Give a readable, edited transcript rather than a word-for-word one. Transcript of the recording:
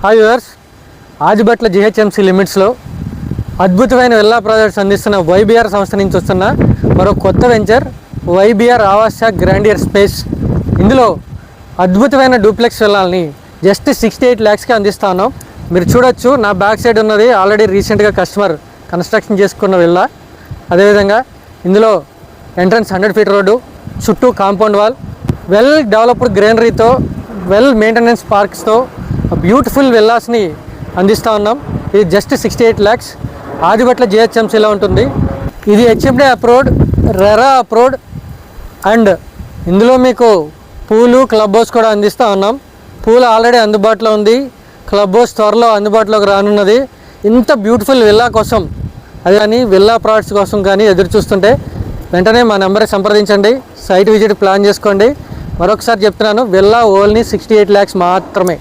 Hi viewers, Adibatla GHMC లిమిట్స్లో అద్భుతమైన villa projects అందిస్తున్న వైబీఆర్ సంస్థ నుంచి వస్తున్న మరో కొత్త వెంచర్ వైబీఆర్ ఆవాస గ్రాండియర్ స్పేస్. ఇందులో అద్భుతమైన డూప్లెక్స్ విల్లాల్ని జస్ట్ 68 lakhsకి అందిస్తా ఉన్నాం. మీరు చూడొచ్చు, నా బ్యాక్ సైడ్ ఉన్నది ఆల్రెడీ రీసెంట్గా కస్టమర్ కన్స్ట్రక్షన్ చేసుకున్న విల్లా. అదేవిధంగా ఇందులో ఎంట్రన్స్ 100 feet రోడ్డు, చుట్టూ కాంపౌండ్ వాల్, వెల్ డెవలప్డ్ గ్రీనరీతో, వెల్ మెయింటెనెన్స్ పార్క్స్తో బ్యూటిఫుల్ విల్లాస్ని అందిస్తూ ఉన్నాం. ఇది జస్ట్ 68 lakhs ఆదిబట్ల జిహెచ్ఎంసీలో ఉంటుంది. ఇది HMD approved, RERA approved, and ఇందులో మీకు పూలు, క్లబ్ హౌస్ కూడా అందిస్తూ ఉన్నాం. పూలు ఆల్రెడీ అందుబాటులో ఉంది, క్లబ్ హౌస్ త్వరలో అందుబాటులోకి రానున్నది. ఇంత బ్యూటిఫుల్ విల్లా కోసం, అది కానీ విల్లా ప్లాట్స్ కోసం కానీ ఎదురు చూస్తుంటే వెంటనే మా నెంబర్కి సంప్రదించండి, సైట్ విజిట్ ప్లాన్ చేసుకోండి. మరొకసారి చెప్తున్నాను, విల్లా ఓన్లీ 68 lakhs మాత్రమే.